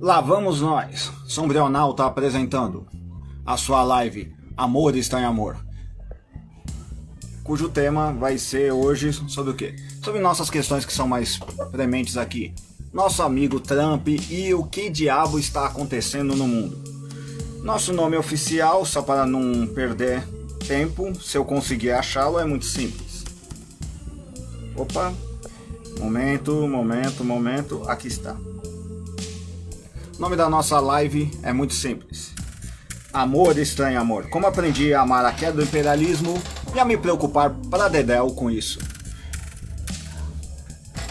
Lá vamos nós, Sombrional tá apresentando a sua live Amor está em Amor, cujo tema vai ser hoje sobre o quê? Sobre nossas questões que são mais prementes aqui. Nosso amigo Trump e o que diabo está acontecendo no mundo. Nosso nome oficial, só para não perder tempo, se eu conseguir achá-lo, é muito simples. Opa, momento, aqui está. O nome da nossa live é muito simples. Amor está em Amor. Como aprendi a amar a queda do imperialismo e a me preocupar para dedéu com isso.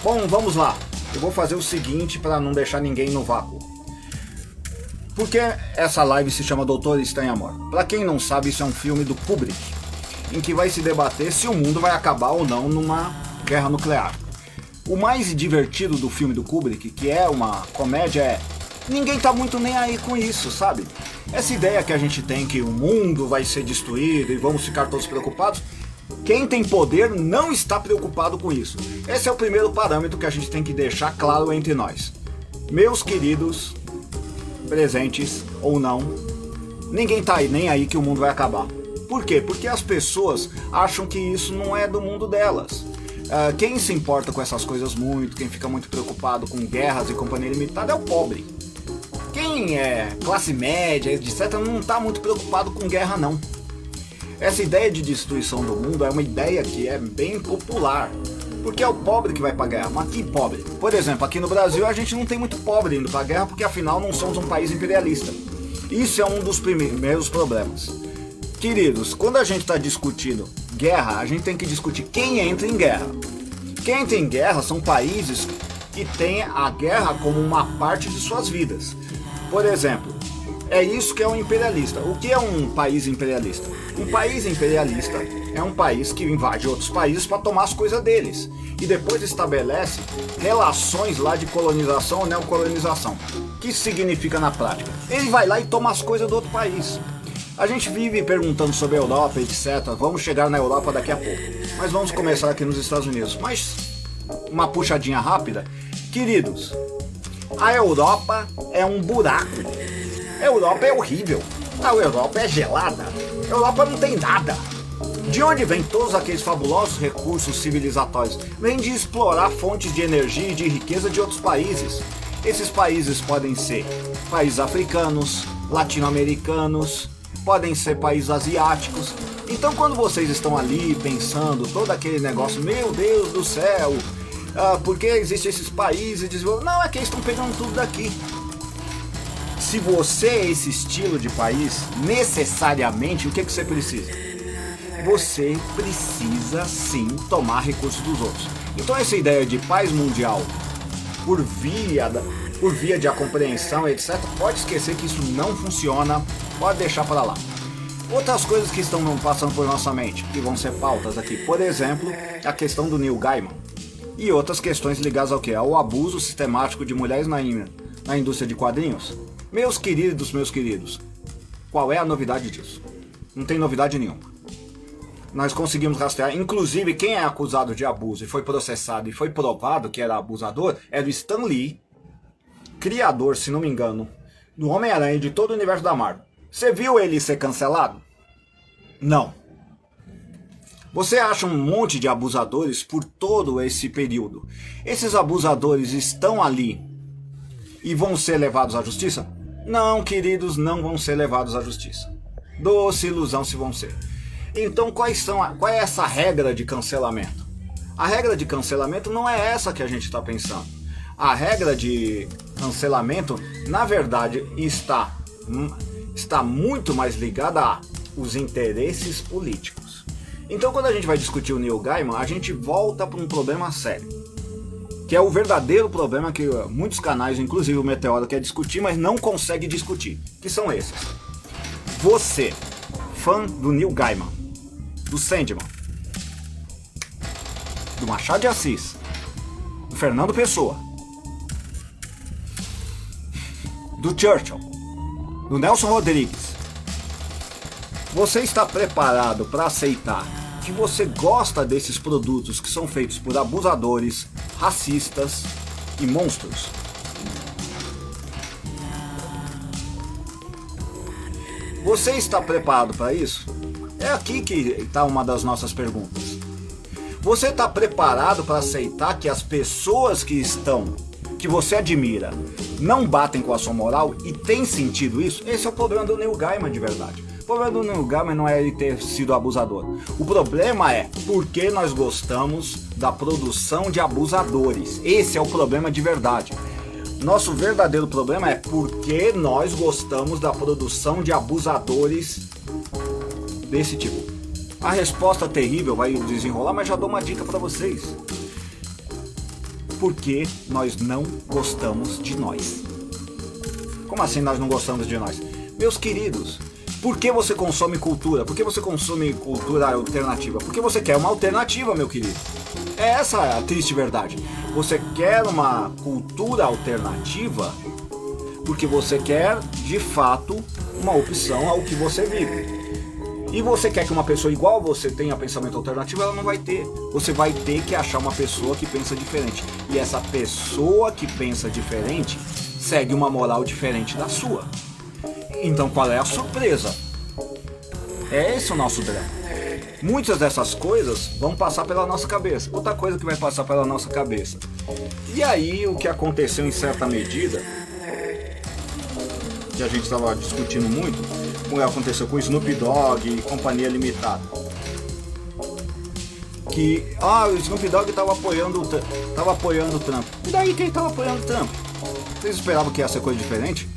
Bom, vamos lá. Eu vou fazer o seguinte para não deixar ninguém no vácuo. Por que essa live se chama Doutor está em Amor? Para quem não sabe, isso é um filme do Kubrick, em que vai se debater se o mundo vai acabar ou não numa guerra nuclear. O mais divertido do filme do Kubrick, que é uma comédia, é ninguém tá muito nem aí com isso, sabe? Essa ideia que a gente tem que o mundo vai ser destruído e vamos ficar todos preocupados, quem tem poder não está preocupado com isso. Esse é o primeiro parâmetro que a gente tem que deixar claro entre nós. Meus queridos, presentes ou não, ninguém tá nem aí que o mundo vai acabar. Por quê? Porque as pessoas acham que isso não é do mundo delas. Quem se importa com essas coisas muito, quem fica muito preocupado com guerras e companhia limitada é o pobre. Quem é classe média, etc., não está muito preocupado com guerra, não. Essa ideia de destruição do mundo é uma ideia que é bem popular, porque é o pobre que vai para a guerra. Mas que pobre? Por exemplo, aqui no Brasil a gente não tem muito pobre indo para a guerra, porque afinal não somos um país imperialista. Isso é um dos primeiros problemas. Queridos, quando a gente está discutindo guerra, a gente tem que discutir quem entra em guerra. Quem entra em guerra são países que têm a guerra como uma parte de suas vidas. Por exemplo, é isso que é um imperialista. O que é um país imperialista? Um país imperialista é um país que invade outros países para tomar as coisas deles e depois estabelece relações lá de colonização ou neocolonização. O que isso significa na prática? Ele vai lá e toma as coisas do outro país. A gente vive perguntando sobre a Europa, etc. Vamos chegar na Europa daqui a pouco. Mas vamos começar aqui nos Estados Unidos. Mas uma puxadinha rápida. Queridos, a Europa é um buraco. A Europa é horrível. A Europa é gelada. A Europa não tem nada. De onde vem todos aqueles fabulosos recursos civilizatórios? Vem de explorar fontes de energia e de riqueza de outros países. Esses países podem ser países africanos, latino-americanos, podem ser países asiáticos. Então quando vocês estão ali pensando todo aquele negócio, meu Deus do céu, porque existem esses países desenvolvidos? Não, é que eles estão pegando tudo daqui. Se você é esse estilo de país, necessariamente, o que você precisa? Você precisa sim tomar recursos dos outros. Então essa ideia de paz mundial por via de compreensão, etc., pode esquecer que isso não funciona, pode deixar para lá. Outras coisas que estão passando por nossa mente, que vão ser pautas aqui, por exemplo, a questão do Neil Gaiman e outras questões ligadas ao que? Ao abuso sistemático de mulheres na indústria de quadrinhos. Meus queridos, qual é a novidade disso? Não tem novidade nenhuma. Nós conseguimos rastrear, inclusive quem é acusado de abuso e foi processado e foi provado que era abusador, era o Stan Lee, criador, se não me engano, do Homem-Aranha e de todo o universo da Marvel. Você viu ele ser cancelado? Não. Você acha um monte de abusadores por todo esse período. Esses abusadores estão ali e vão ser levados à justiça? Não, queridos, não vão ser levados à justiça. Doce ilusão se vão ser. Então qual é essa regra de cancelamento? A regra de cancelamento não é essa que a gente está pensando. A regra de cancelamento, na verdade, está muito mais ligada aos interesses políticos. Então quando a gente vai discutir o Neil Gaiman, a gente volta para um problema sério, que é o verdadeiro problema que muitos canais, inclusive o Meteoro, quer discutir, mas não consegue discutir, que são esses. Você, fã do Neil Gaiman, do Sandman, do Machado de Assis, do Fernando Pessoa, do Churchill, do Nelson Rodrigues, você está preparado para aceitar que você gosta desses produtos que são feitos por abusadores, racistas e monstros? Você está preparado para isso? É aqui que está uma das nossas perguntas. Você está preparado para aceitar que as pessoas que você admira, não batem com a sua moral e tem sentido isso? Esse é o problema do Neil Gaiman de verdade. O problema do Neil Gaiman não é ele ter sido abusador. O problema é porque nós gostamos da produção de abusadores. Esse é o problema de verdade. Nosso verdadeiro problema é porque nós gostamos da produção de abusadores desse tipo. A resposta terrível vai desenrolar, mas já dou uma dica para vocês. Porque nós não gostamos de nós. Como assim nós não gostamos de nós? Meus queridos, por que você consome cultura? Por que você consome cultura alternativa? Porque você quer uma alternativa, meu querido. É essa a triste verdade. Você quer uma cultura alternativa porque você quer, de fato, uma opção ao que você vive. E você quer que uma pessoa igual a você tenha pensamento alternativo, ela não vai ter. Você vai ter que achar uma pessoa que pensa diferente. E essa pessoa que pensa diferente segue uma moral diferente da sua. Então qual é a surpresa? É esse o nosso drama. Muitas dessas coisas vão passar pela nossa cabeça. Outra coisa que vai passar pela nossa cabeça. E aí o que aconteceu em certa medida, que a gente estava discutindo muito, como aconteceu com Snoop Dogg e Companhia Limitada. Que, o Snoop Dogg estava apoiando o Trump. E daí quem estava apoiando o Trump? Vocês esperavam que ia ser coisa diferente?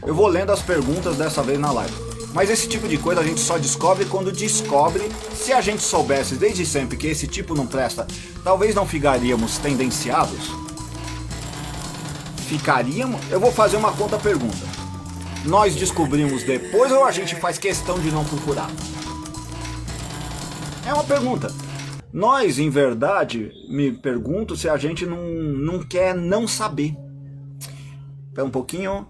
Eu vou lendo as perguntas dessa vez na live. Mas esse tipo de coisa a gente só descobre quando descobre. Se a gente soubesse desde sempre que esse tipo não presta, talvez não ficaríamos tendenciados. Ficaríamos? Eu vou fazer uma contra-pergunta. Nós descobrimos depois ou a gente faz questão de não procurar? É uma pergunta. Nós, em verdade, me pergunto se a gente não quer não saber. Espera um pouquinho.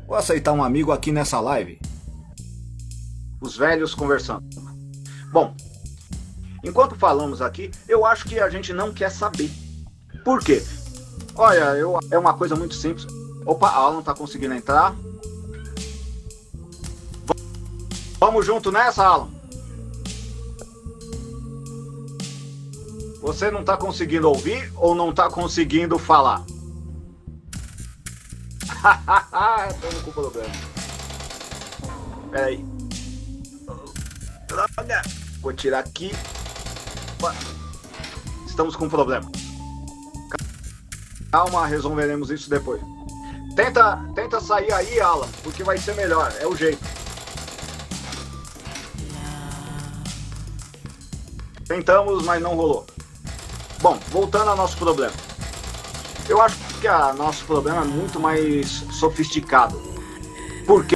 Vou aceitar um amigo aqui nessa live. Os velhos conversando. Bom, enquanto falamos aqui, eu acho que a gente não quer saber. Por quê? Olha, é uma coisa muito simples. Opa, a Alan tá conseguindo entrar. Vamos junto nessa, Alan. Você não tá conseguindo ouvir ou não tá conseguindo falar? Estamos com problema. Pera aí. Droga. Vou tirar aqui. Opa. Estamos com problema. Calma, resolveremos isso depois. Tenta sair aí, Alan, porque vai ser melhor, é o jeito. Tentamos, mas não rolou. Bom, voltando ao nosso problema. Eu acho que o nosso problema é muito mais sofisticado. Porque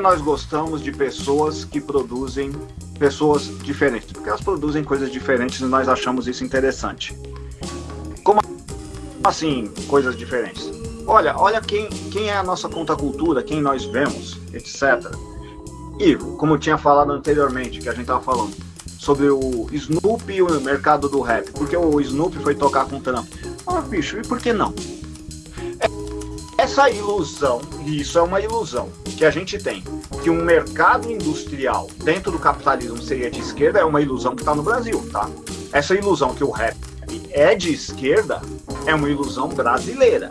nós gostamos de pessoas que produzem pessoas diferentes. Porque elas produzem coisas diferentes e nós achamos isso interessante. Como assim, coisas diferentes? Olha quem é a nossa contracultura, quem nós vemos, etc. E, como eu tinha falado anteriormente, que a gente estava falando, sobre o Snoop e o mercado do rap. Porque o Snoop foi tocar com o Trump. Bicho, e por que não? Essa ilusão, e isso é uma ilusão que a gente tem, que um mercado industrial dentro do capitalismo seria de esquerda, é uma ilusão que está no Brasil, tá? Essa ilusão que o rap é de esquerda é uma ilusão brasileira.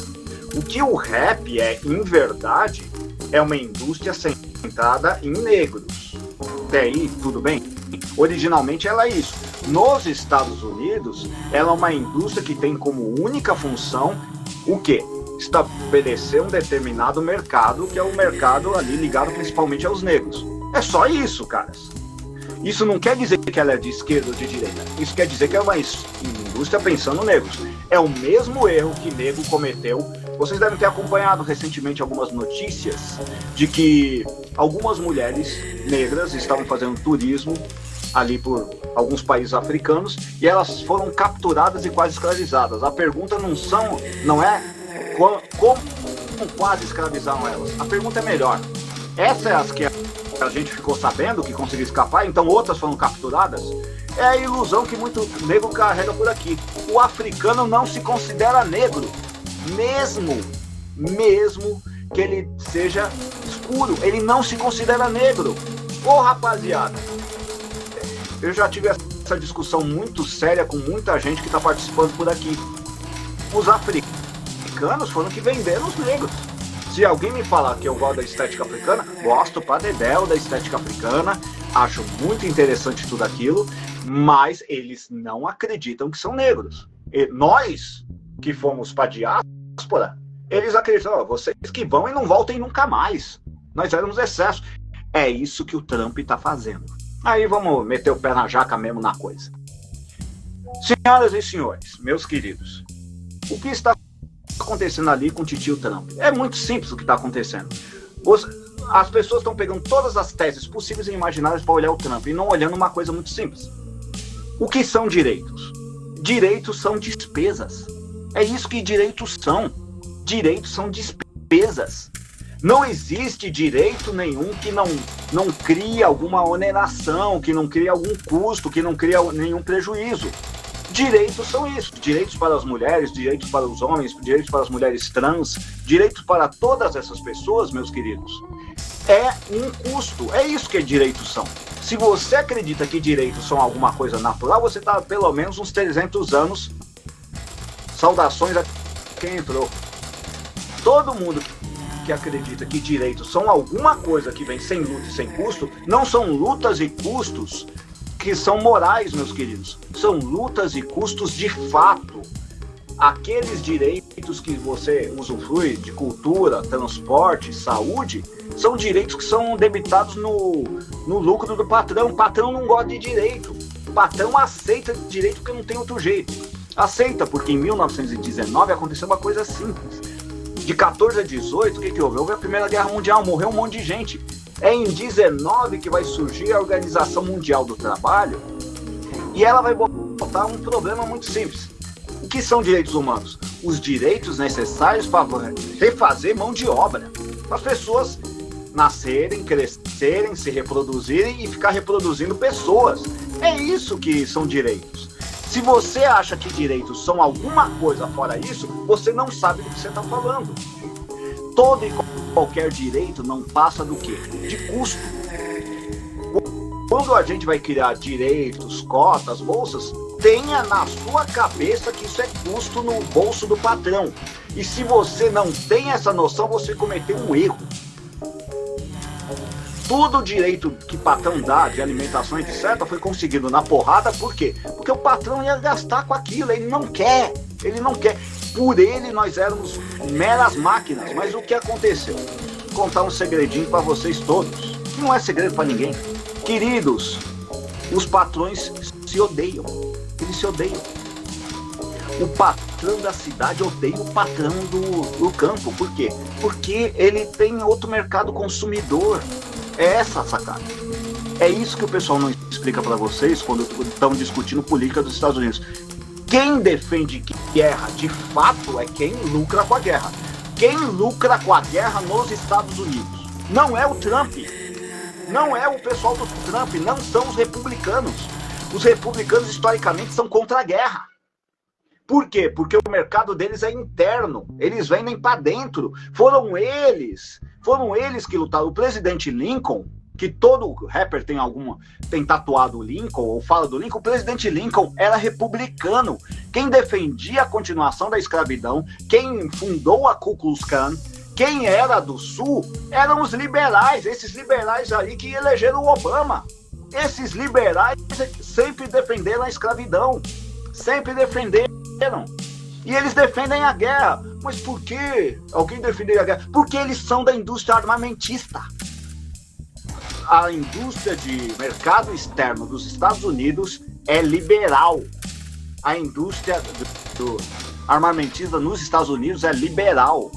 O que o rap é, em verdade, é uma indústria centrada em negros. Até aí, tudo bem? Originalmente ela é isso. Nos Estados Unidos, ela é uma indústria que tem como única função o quê? Estabelecer um determinado mercado, que é o mercado ali ligado principalmente aos negros. É só isso, caras. Isso não quer dizer que ela é de esquerda ou de direita. Isso quer dizer que é uma indústria pensando negros. É o mesmo erro que negro cometeu. Vocês devem ter acompanhado recentemente algumas notícias de que algumas mulheres negras estavam fazendo turismo ali por alguns países africanos e elas foram capturadas e quase escravizadas. A pergunta não é como quase escravizaram elas. A pergunta é melhor. Essas é as que a gente ficou sabendo que conseguiu escapar, então outras foram capturadas. É a ilusão que muito negro carrega por aqui. O africano não se considera negro, mesmo que ele seja escuro, ele não se considera negro. Ô rapaziada, eu já tive essa discussão muito séria com muita gente que está participando por aqui. Os africanos foram que venderam os negros. Se alguém me falar que eu gosto da estética africana, gosto pra dedéu da estética africana, acho muito interessante tudo aquilo, mas eles não acreditam que são negros. E nós, que fomos pra diáspora, eles acreditam, vocês que vão e não voltem nunca mais. Nós éramos excesso. É isso que o Trump tá fazendo. Aí vamos meter o pé na jaca mesmo na coisa. Senhoras e senhores, meus queridos, o que está acontecendo ali com o titio Trump? É muito simples o que está acontecendo. As pessoas estão pegando todas as teses possíveis e imaginárias para olhar o Trump e não olhando uma coisa muito simples. O que são direitos? Direitos são despesas. É isso que direitos são. Direitos são despesas. Não existe direito nenhum que não crie alguma oneração, que não crie algum custo, que não crie nenhum prejuízo. Direitos são isso, direitos para as mulheres, direitos para os homens, direitos para as mulheres trans, direitos para todas essas pessoas, meus queridos. É um custo, é isso que direitos são. Se você acredita que direitos são alguma coisa natural, você está pelo menos uns 300 anos. Saudações a quem entrou. Todo mundo que acredita que direitos são alguma coisa que vem sem luta e sem custo, não são lutas e custos que são morais, meus queridos. São lutas e custos de fato. Aqueles direitos que você usufrui de cultura, transporte, saúde, são direitos que são debitados no lucro do patrão. O patrão não gosta de direito. O patrão aceita direito porque não tem outro jeito. Aceita, porque em 1919 aconteceu uma coisa simples. De 14 a 18, o que houve? Houve a Primeira Guerra Mundial, morreu um monte de gente. É em 19 que vai surgir a Organização Mundial do Trabalho e ela vai botar um problema muito simples. O que são direitos humanos? Os direitos necessários para refazer mão de obra. Para as pessoas nascerem, crescerem, se reproduzirem e ficar reproduzindo pessoas. É isso que são direitos. Se você acha que direitos são alguma coisa fora isso, você não sabe do que você está falando. Todo e qualquer direito não passa do quê? De custo. Quando a gente vai criar direitos, cotas, bolsas, tenha na sua cabeça que isso é custo no bolso do patrão. E se você não tem essa noção, você cometeu um erro. Todo o direito que o patrão dá de alimentação, etc., foi conseguido na porrada, por quê? Porque o patrão ia gastar com aquilo, ele não quer. Por ele nós éramos meras máquinas, mas o que aconteceu? Vou contar um segredinho para vocês todos, que não é segredo para ninguém. Queridos, os patrões se odeiam, eles se odeiam. O patrão da cidade odeia o patrão do campo, por quê? Porque ele tem outro mercado consumidor. É essa a sacada. É isso que o pessoal não explica para vocês quando estão discutindo política dos Estados Unidos. Quem defende guerra de fato é quem lucra com a guerra. Quem lucra com a guerra nos Estados Unidos não é o Trump, não é o pessoal do Trump, não são os republicanos. Os republicanos historicamente são contra a guerra. Por quê? Porque o mercado deles é interno, eles vendem para dentro. Foram eles que lutaram. O presidente Lincoln, que todo rapper tem tatuado o Lincoln ou fala do Lincoln, o presidente Lincoln era republicano. Quem defendia a continuação da escravidão, quem fundou a Ku Klux Klan, quem era do Sul, eram os liberais, esses liberais aí que elegeram o Obama. Esses liberais sempre defenderam a escravidão, sempre defenderam. E eles defendem a guerra. Mas por quê? Alguém defende a guerra? Porque eles são da indústria armamentista. A indústria de mercado externo dos Estados Unidos é liberal. A indústria do armamentista nos Estados Unidos é liberal.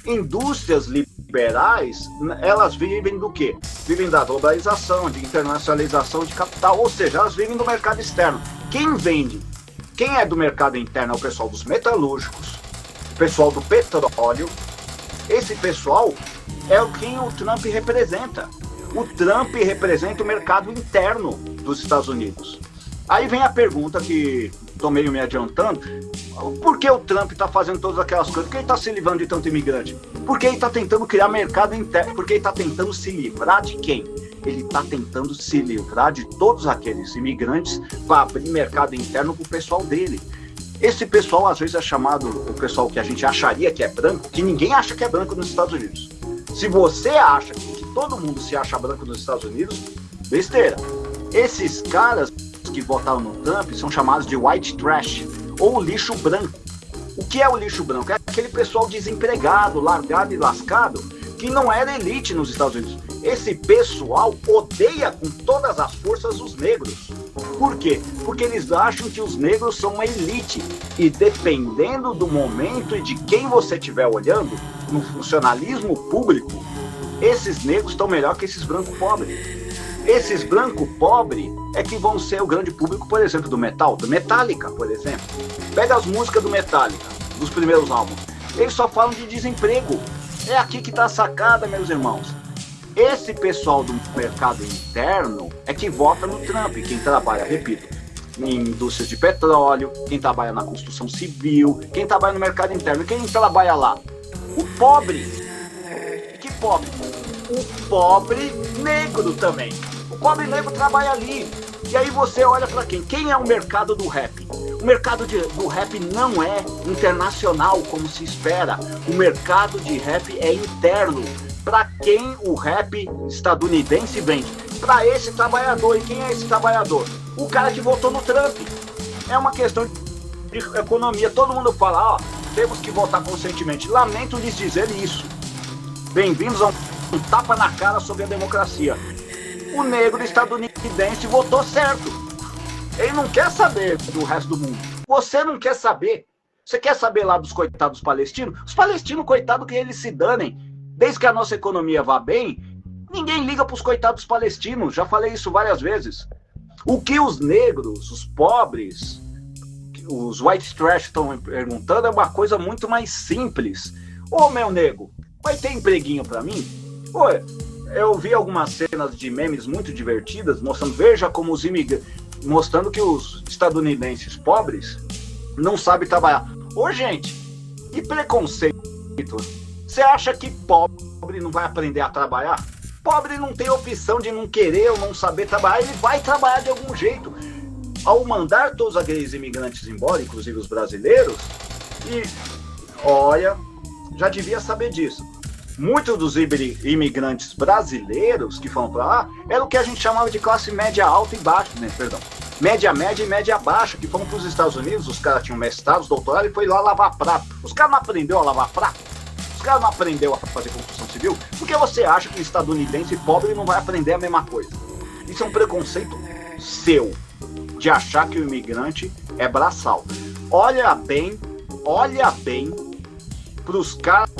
Indústrias liberais, elas vivem do quê? Vivem da globalização, de internacionalização de capital, ou seja, elas vivem do mercado externo. Quem vende? Quem é do mercado interno é o pessoal dos metalúrgicos, o pessoal do petróleo. Esse pessoal é quem o Trump representa. O Trump representa o mercado interno dos Estados Unidos. Aí vem a pergunta que estou meio me adiantando. Por que o Trump está fazendo todas aquelas coisas? Por que ele está se livrando de tanto imigrante? Porque ele está tentando criar mercado interno. Porque ele está tentando se livrar de quem? Ele está tentando se livrar de todos aqueles imigrantes para abrir mercado interno para o pessoal dele. Esse pessoal, às vezes, é chamado o pessoal que a gente acharia que é branco, que ninguém acha que é branco nos Estados Unidos. Se você acha que todo mundo se acha branco nos Estados Unidos, besteira. Esses caras que votaram no Trump são chamados de white trash, ou lixo branco. O que é o lixo branco? É aquele pessoal desempregado, largado e lascado, que não era elite nos Estados Unidos. Esse pessoal odeia com todas as forças os negros. Por quê? Porque eles acham que os negros são uma elite. E dependendo do momento e de quem você estiver olhando, no funcionalismo público, esses negros estão melhor que esses brancos pobres. Esses brancos pobres é que vão ser o grande público, por exemplo, do metal, do Metallica, por exemplo. Pega as músicas do Metallica, dos primeiros álbuns. Eles só falam de desemprego. É aqui que está a sacada, meus irmãos. Esse pessoal do mercado interno é que vota no Trump. Quem trabalha, repito, em indústria de petróleo, quem trabalha na construção civil, quem trabalha no mercado interno. Quem trabalha lá? O pobre. Que pobre? O pobre negro também. O pobre negro trabalha ali. E aí você olha para quem? Quem é o mercado do rap? O mercado do rap não é internacional como se espera. O mercado de rap é interno. Para quem o rap estadunidense vende? Para esse trabalhador. E quem é esse trabalhador? O cara que votou no Trump. É uma questão de economia. Todo mundo fala, ó, temos que votar conscientemente. Lamento lhes dizer isso. Bem-vindos a um tapa na cara sobre a democracia. O negro estadunidense votou certo. Ele não quer saber do resto do mundo. Você não quer saber. Você quer saber lá dos coitados palestinos? Os palestinos, coitados, que eles se danem. Desde que a nossa economia vá bem, ninguém liga para os coitados palestinos. Já falei isso várias vezes. O que os negros, os pobres, os white trash estão perguntando é uma coisa muito mais simples. Ô, meu nego, vai ter empreguinho para mim? Pô, eu vi algumas cenas de memes muito divertidas, mostrando, veja como os imigrantes, mostrando que os estadunidenses pobres não sabem trabalhar. Ô, gente, que preconceito. Você acha que pobre não vai aprender a trabalhar? Pobre não tem opção de não querer ou não saber trabalhar, ele vai trabalhar de algum jeito. Ao mandar todos aqueles imigrantes embora, inclusive os brasileiros, e olha, já devia saber disso. Muitos dos imigrantes brasileiros que foram para lá eram o que a gente chamava de classe média alta e baixa, né? Perdão. Média média e média baixa, que foram para os Estados Unidos, os caras tinham mestrados, doutorado e foi lá lavar prato. Os caras não aprenderam a lavar prato? Os caras não aprenderam a fazer construção civil? Por que você acha que o estadunidense pobre não vai aprender a mesma coisa? Isso é um preconceito seu, de achar que o imigrante é braçal. Olha bem para os caras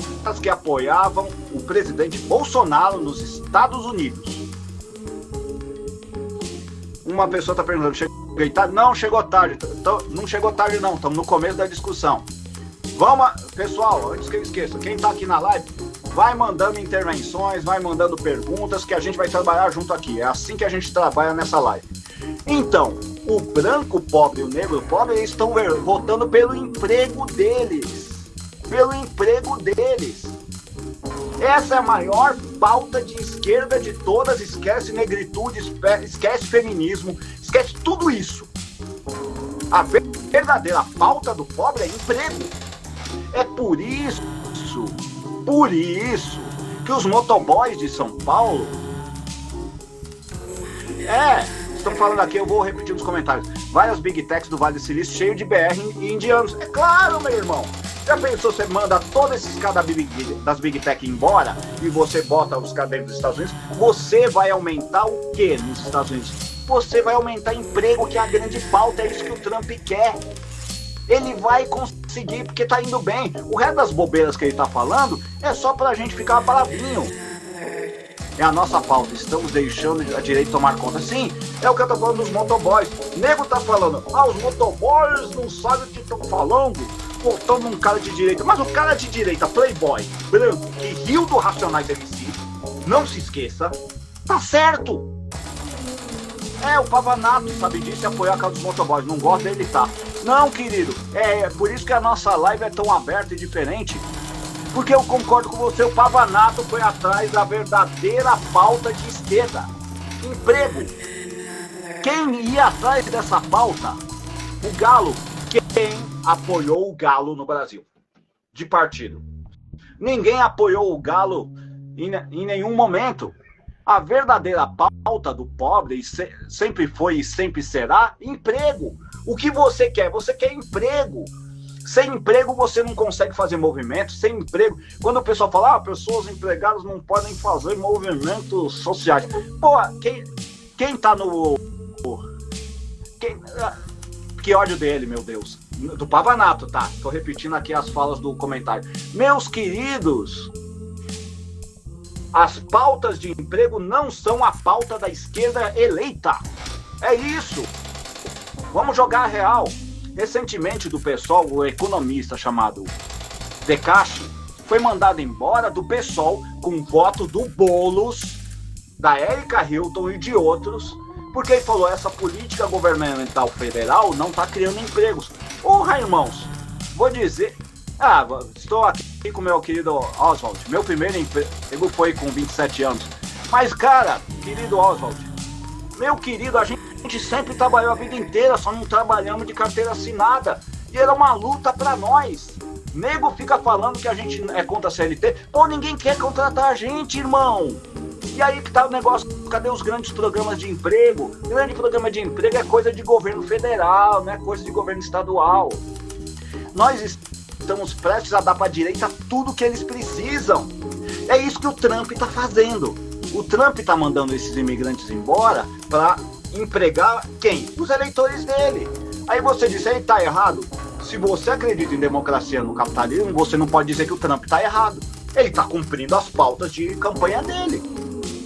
que apoiavam o presidente Bolsonaro nos Estados Unidos. Uma pessoa está perguntando, cheguei tarde? Não, chegou tarde. Não chegou tarde não, estamos no começo da discussão. Vamos, pessoal, antes que eu esqueça, quem está aqui na live, vai mandando intervenções, vai mandando perguntas que a gente vai trabalhar junto aqui. É assim que a gente trabalha nessa live. Então, o branco pobre e o negro pobre, eles estão votando pelo emprego deles. Pelo emprego deles. Essa é a maior pauta de esquerda de todas. Esquece negritude, esquece feminismo, esquece tudo isso. A verdadeira pauta do pobre é emprego. É por isso que os motoboys de São Paulo estão falando aqui, eu vou repetir nos comentários, várias Big Techs do Vale do Silício cheio de BR e indianos. É claro, meu irmão. Já pensou, você manda todos esses caras das Big Tech embora e você bota os caras dentro dos Estados Unidos, você vai aumentar o que nos Estados Unidos? Você vai aumentar emprego, que é a grande pauta, é isso que o Trump quer. Ele vai conseguir, porque tá indo bem. O resto das bobeiras que ele tá falando é só pra gente ficar bravinho. É a nossa pauta, estamos deixando a direita tomar conta. Sim, é o que eu tô falando dos motoboys. O nego tá falando, os motoboys não sabem o que estão falando, voltando um cara de direita. Mas o cara de direita, playboy, branco, que riu do Racionais MC, não se esqueça, tá certo. O Pavanato sabe disso e apoiar a causa dos motoboys. Não gosta dele, tá? Não, querido. É por isso que a nossa live é tão aberta e diferente. Porque eu concordo com você, o Pavanato foi atrás da verdadeira pauta de esquerda. Emprego. Quem ia atrás dessa pauta? O Galo. Quem apoiou o Galo no Brasil? De partido. Ninguém apoiou o Galo em nenhum momento. A verdadeira pauta do pobre sempre foi e sempre será emprego. O que você quer? Você quer emprego. Sem emprego você não consegue fazer movimento. Sem emprego, quando o pessoal fala, pessoas empregadas não podem fazer movimentos sociais. Pô, quem tá no... Que ódio dele, meu Deus. Do Pavanato, tá? Tô repetindo aqui as falas do comentário. Meus queridos, as pautas de emprego não são a pauta da esquerda eleita. É isso. Vamos jogar a real. Recentemente, do PSOL, o economista chamado Decache foi mandado embora do PSOL com voto do Boulos, da Érica Hilton e de outros, porque ele falou, essa política governamental federal não está criando empregos. Porra, irmãos, vou dizer... estou aqui com meu querido Oswald. Meu primeiro emprego foi com 27 anos. Mas, cara, querido Oswald, meu querido, a gente sempre trabalhou a vida inteira, só não trabalhamos de carteira assinada. E era uma luta pra nós. Nego fica falando que a gente é contra a CLT. Pô, ninguém quer contratar a gente, irmão. E aí que tá o negócio, cadê os grandes programas de emprego? Grande programa de emprego é coisa de governo federal, não é coisa de governo estadual. Nós estamos prestes a dar pra direita tudo que eles precisam. É isso que o Trump tá fazendo. O Trump tá mandando esses imigrantes embora pra empregar quem? Os eleitores dele. Aí você diz, aí tá errado. Se você acredita em democracia no capitalismo, você não pode dizer que o Trump tá errado. Ele tá cumprindo as pautas de campanha dele.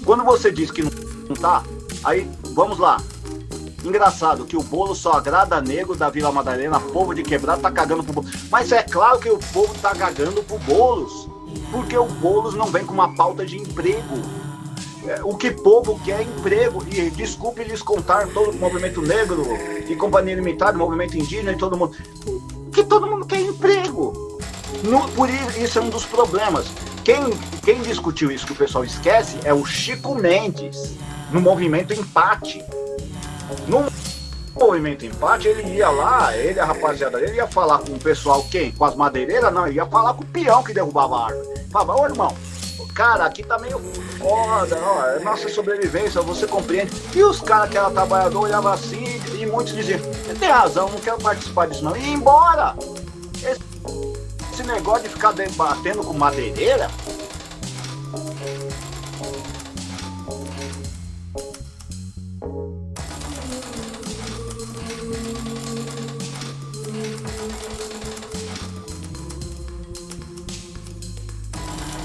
Quando você diz que não tá, aí vamos lá. Engraçado que o Boulos só agrada negro da Vila Madalena, povo de quebrado tá cagando pro Boulos. Mas é claro que o povo tá cagando pro Boulos, porque o Boulos não vem com uma pauta de emprego. O que o povo quer é emprego. E desculpe lhes contar, todo o movimento negro e companhia limitada, movimento indígena e todo mundo, que todo mundo quer emprego. Por isso é um dos problemas. Quem discutiu isso que o pessoal esquece é o Chico Mendes, no movimento Empate. No movimento Empate, ele ia lá, a rapaziada dele ia falar com o pessoal, quem? Com as madeireiras? Não, ele ia falar com o peão que derrubava a árvore. Falava, ô irmão, cara, aqui tá meio foda, ó, é nossa sobrevivência, você compreende. E os caras que eram trabalhadores olhavam assim e muitos diziam, você tem razão, não quero participar disso não. E ia embora. Esse negócio de ficar debatendo com madeireira